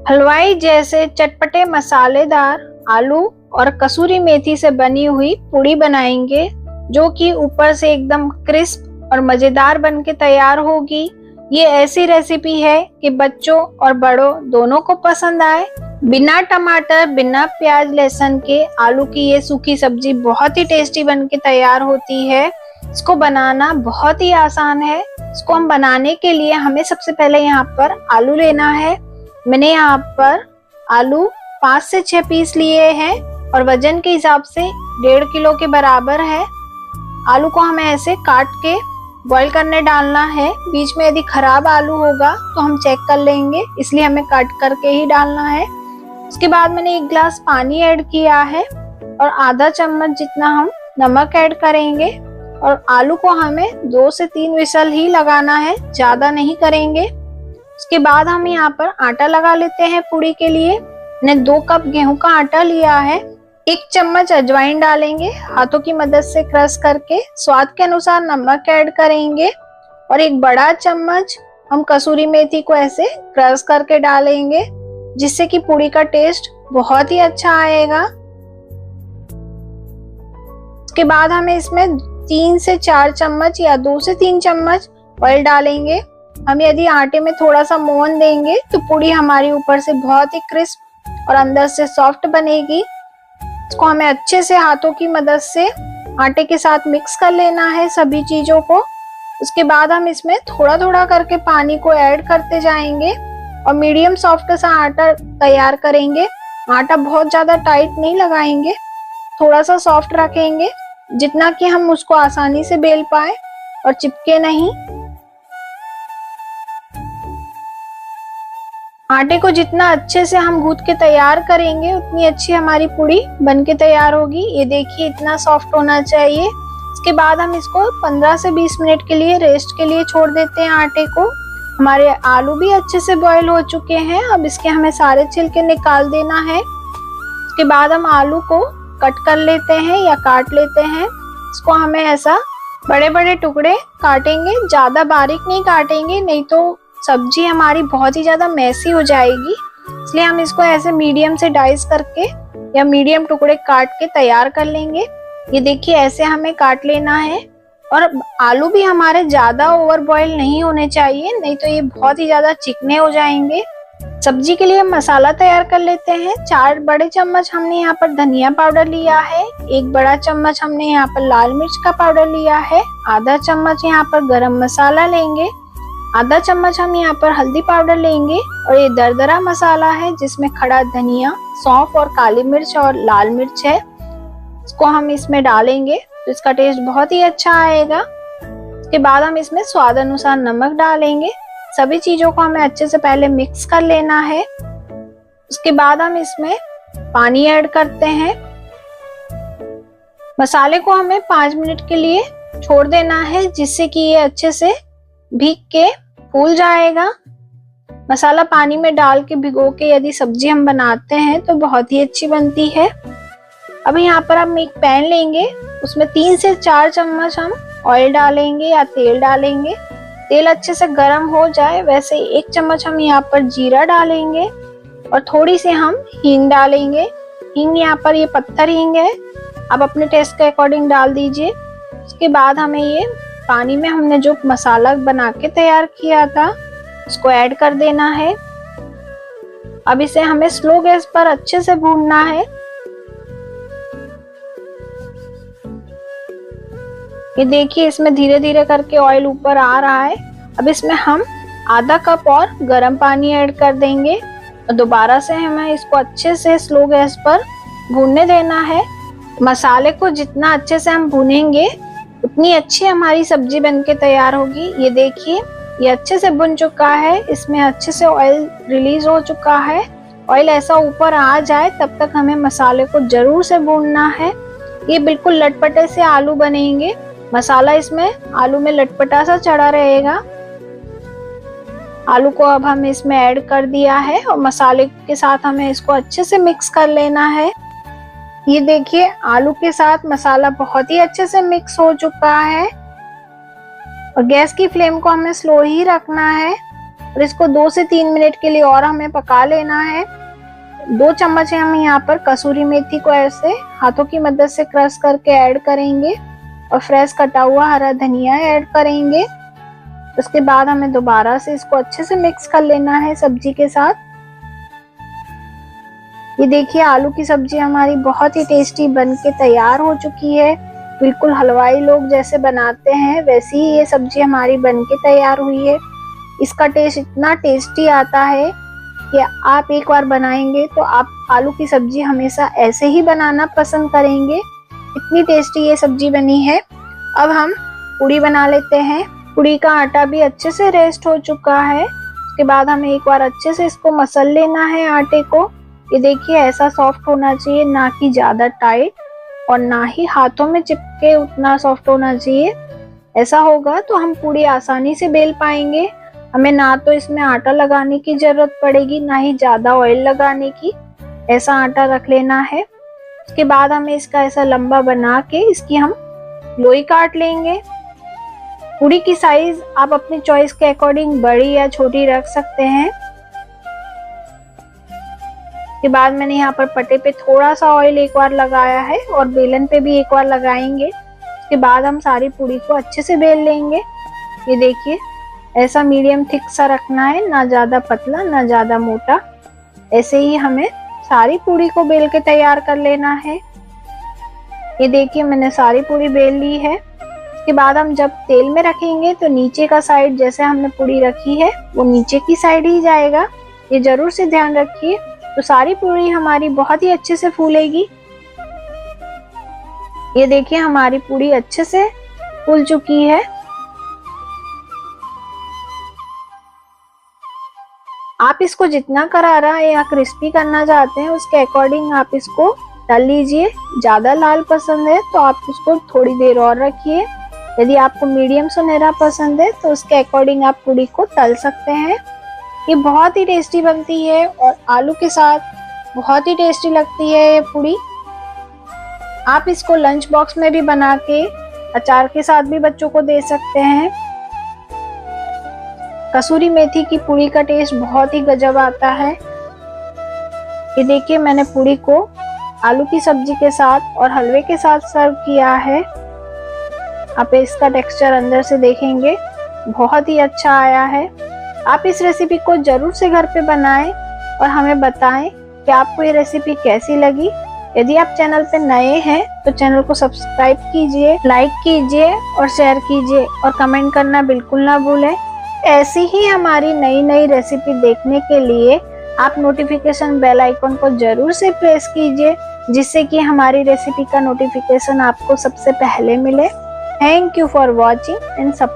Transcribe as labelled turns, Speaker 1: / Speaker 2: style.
Speaker 1: हलवाई जैसे चटपटे मसालेदार आलू और कसूरी मेथी से बनी हुई पूड़ी बनाएंगे, जो कि ऊपर से एकदम क्रिस्प और मजेदार बन के तैयार होगी। ये ऐसी रेसिपी है कि बच्चों और बड़ों दोनों को पसंद आए। बिना टमाटर, बिना प्याज लहसुन के आलू की ये सूखी सब्जी बहुत ही टेस्टी बन के तैयार होती है। इसको बनाना बहुत ही आसान है। इसको हम बनाने के लिए हमें सबसे पहले यहाँ पर आलू लेना है। मैंने यहाँ पर आलू 5 से 6 पीस लिए हैं और वजन के हिसाब से 1.5 किलो के बराबर है। आलू को हमें ऐसे काट के बॉईल करने डालना है। बीच में यदि खराब आलू होगा तो हम चेक कर लेंगे, इसलिए हमें काट करके ही डालना है। उसके बाद मैंने 1 गिलास पानी ऐड किया है और आधा चम्मच जितना हम नमक ऐड करेंगे और आलू को हमें 2 से 3 विसल ही लगाना है, ज्यादा नहीं करेंगे। उसके बाद हम यहाँ पर आटा लगा लेते हैं पूड़ी के लिए। मैंने 2 कप गेहूं का आटा लिया है। 1 चम्मच अजवाइन डालेंगे, हाथों की मदद से क्रश करके। स्वाद के अनुसार नमक ऐड करेंगे और 1 बड़ा चम्मच हम कसूरी मेथी को ऐसे क्रश करके डालेंगे, जिससे कि पूड़ी का टेस्ट बहुत ही अच्छा आएगा। उसके बाद हमें इसमें 3 से 4 चम्मच या 2 से 3 चम्मच ऑयल डालेंगे। हम यदि आटे में थोड़ा सा मोहन देंगे तो पूड़ी हमारी ऊपर से बहुत ही क्रिस्प और अंदर से सॉफ्ट बनेगी। इसको हमें अच्छे से हाथों की मदद से आटे के साथ मिक्स कर लेना है सभी चीजों को। उसके बाद हम इसमें थोड़ा थोड़ा करके पानी को ऐड करते जाएंगे और मीडियम सॉफ्ट सा आटा तैयार करेंगे। आटा बहुत ज्यादा टाइट नहीं लगाएंगे, थोड़ा सा सॉफ्ट रखेंगे, जितना कि हम उसको आसानी से बेल पाए और चिपके नहीं। आटे को जितना अच्छे से हम गूंथ के तैयार करेंगे, उतनी अच्छी हमारी पूड़ी बन के तैयार होगी। ये देखिए, इतना सॉफ्ट होना चाहिए। इसके बाद हम इसको 15 से 20 मिनट के लिए रेस्ट के लिए छोड़ देते हैं आटे को। हमारे आलू भी अच्छे से बॉईल हो चुके हैं। अब इसके हमें सारे छिलके निकाल देना है। उसके बाद हम आलू को कट कर लेते हैं या काट लेते हैं। इसको हमें ऐसा बड़े बड़े टुकड़े काटेंगे, ज्यादा बारीक नहीं काटेंगे, नहीं तो सब्जी हमारी बहुत ही ज्यादा मैसी हो जाएगी। इसलिए हम इसको ऐसे मीडियम से डाइस करके या मीडियम टुकड़े काट के तैयार कर लेंगे। ये देखिए, ऐसे हमें काट लेना है। और आलू भी हमारे ज्यादा ओवर बॉईल नहीं होने चाहिए, नहीं तो ये बहुत ही ज्यादा चिकने हो जाएंगे। सब्जी के लिए मसाला तैयार कर लेते हैं। 4 बड़े चम्मच हमने यहाँ पर धनिया पाउडर लिया है। 1 बड़ा चम्मच हमने यहाँ पर लाल मिर्च का पाउडर लिया है। आधा चम्मच यहाँ पर गरम मसाला लेंगे। आधा चम्मच हम यहाँ पर हल्दी पाउडर लेंगे और ये दरदरा मसाला है, जिसमें खड़ा धनिया, सौंफ और काली मिर्च और लाल मिर्च है। इसको हम इसमें डालेंगे तो इसका टेस्ट बहुत ही अच्छा आएगा। उसके बाद हम इसमें स्वाद अनुसार नमक डालेंगे। सभी चीजों को हमें अच्छे से पहले मिक्स कर लेना है। उसके बाद हम इसमें पानी ऐड करते हैं। मसाले को हमें 5 मिनट के लिए छोड़ देना है, जिससे कि ये अच्छे से भीग के फूल जाएगा। मसाला पानी में डाल के भिगो के यदि सब्जी हम बनाते हैं तो बहुत ही अच्छी बनती है। अब यहाँ पर हम एक पैन लेंगे, उसमें 3 से 4 चम्मच हम ऑयल डालेंगे या तेल डालेंगे। तेल अच्छे से गर्म हो जाए, वैसे 1 चम्मच हम यहाँ पर जीरा डालेंगे और थोड़ी सी हम हींग डालेंगे। हींग यहाँ पर ये पत्थर हींग है, आप अपने टेस्ट के अकॉर्डिंग डाल दीजिए। उसके बाद हमें ये पानी में हमने जो मसाला बना के तैयार किया था उसको ऐड कर देना है। अब इसे हमें स्लो गैस पर अच्छे से भूनना है। ये देखिए, इसमें धीरे धीरे करके ऑयल ऊपर आ रहा है। अब इसमें हम आधा कप और गर्म पानी ऐड कर देंगे और दोबारा से हमें इसको अच्छे से स्लो गैस पर भूनने देना है। मसाले को जितना अच्छे से हम भूनेंगे, उतनी अच्छी हमारी सब्जी बनके तैयार होगी। ये देखिए, ये अच्छे से भुन चुका है, इसमें अच्छे से ऑयल रिलीज हो चुका है। ऑयल ऐसा ऊपर आ जाए तब तक हमें मसाले को जरूर से भूनना है। ये बिल्कुल लटपटे से आलू बनेंगे। मसाला इसमें आलू में लटपटा सा चढ़ा रहेगा। आलू को अब हम इसमें ऐड कर दिया है और मसाले के साथ हमें इसको अच्छे से मिक्स कर लेना है। ये देखिए, आलू के साथ मसाला बहुत ही अच्छे से मिक्स हो चुका है और गैस की फ्लेम को हमें स्लो ही रखना है। और इसको 2 से 3 मिनट के लिए और हमें पका लेना है। 2 चम्मच हम यहाँ पर कसूरी मेथी को ऐसे हाथों की मदद से क्रश करके ऐड करेंगे और फ्रेश कटा हुआ हरा धनिया ऐड करेंगे। उसके बाद हमें दोबारा से इसको अच्छे से मिक्स कर लेना है सब्जी के साथ। ये देखिए आलू की सब्जी हमारी बहुत ही टेस्टी बन के तैयार हो चुकी है। बिल्कुल हलवाई लोग जैसे बनाते हैं वैसी ही ये सब्जी हमारी बन के तैयार हुई है। इसका टेस्ट इतना टेस्टी आता है कि आप एक बार बनाएंगे तो आप आलू की सब्जी हमेशा ऐसे ही बनाना पसंद करेंगे। इतनी टेस्टी ये सब्जी बनी है। अब हम पूड़ी बना लेते हैं। पूड़ी का आटा भी अच्छे से रेस्ट हो चुका है। उसके बाद हमें एक बार अच्छे से इसको मसल लेना है आटे को। ये देखिए ऐसा सॉफ्ट होना चाहिए, ना कि ज्यादा टाइट और ना ही हाथों में चिपके उतना सॉफ्ट होना चाहिए। ऐसा होगा तो हम पूड़ी आसानी से बेल पाएंगे। हमें ना तो इसमें आटा लगाने की जरूरत पड़ेगी, ना ही ज्यादा ऑयल लगाने की। ऐसा आटा रख लेना है। उसके बाद हमें इसका ऐसा लंबा बना के इसकी हम लोई काट लेंगे। पूड़ी की साइज आप अपनी चॉइस के अकॉर्डिंग बड़ी या छोटी रख सकते हैं। के बाद मैंने यहाँ पर पटे पे थोड़ा सा ऑयल एक बार लगाया है और बेलन पे भी एक बार लगाएंगे। उसके बाद हम सारी पूड़ी को अच्छे से बेल लेंगे। ये देखिए ऐसा मीडियम थिक सा रखना है, ना ज्यादा पतला ना ज्यादा मोटा। ऐसे ही हमें सारी पूड़ी को बेल के तैयार कर लेना है। ये देखिए मैंने सारी पूड़ी बेल ली है। उसके बाद हम जब तेल में रखेंगे तो नीचे का साइड जैसे हमने पूड़ी रखी है वो नीचे की साइड ही जाएगा। ये जरूर से ध्यान रखिए, तो सारी पूड़ी हमारी बहुत ही अच्छे से फूलेगी। ये देखिए हमारी पूड़ी अच्छे से फूल चुकी है। आप इसको जितना करारा या क्रिस्पी करना चाहते हैं उसके अकॉर्डिंग आप इसको तल लीजिए। ज्यादा लाल पसंद है तो आप उसको थोड़ी देर और रखिए। यदि आपको मीडियम सुनहरा पसंद है तो उसके अकॉर्डिंग आप पूड़ी को तल सकते हैं। ये बहुत ही टेस्टी बनती है और आलू के साथ बहुत ही टेस्टी लगती है ये पूड़ी। आप इसको लंच बॉक्स में भी बना के अचार के साथ भी बच्चों को दे सकते हैं। कसूरी मेथी की पूड़ी का टेस्ट बहुत ही गजब आता है। ये देखिए मैंने पूड़ी को आलू की सब्जी के साथ और हलवे के साथ सर्व किया है। आप इसका टेक्सचर अंदर से देखेंगे बहुत ही अच्छा आया है। आप इस रेसिपी को जरूर से घर पे बनाएं और हमें बताएं कि आपको ये रेसिपी कैसी लगी। यदि आप चैनल पे नए हैं तो चैनल को सब्सक्राइब कीजिए, लाइक कीजिए और शेयर कीजिए और कमेंट करना बिल्कुल ना भूलें। ऐसी ही हमारी नई नई रेसिपी देखने के लिए आप नोटिफिकेशन बेल आइकन को जरूर से प्रेस कीजिए, जिससे कि हमारी रेसिपी का नोटिफिकेशन आपको सबसे पहले मिले। Thank you for watching and support.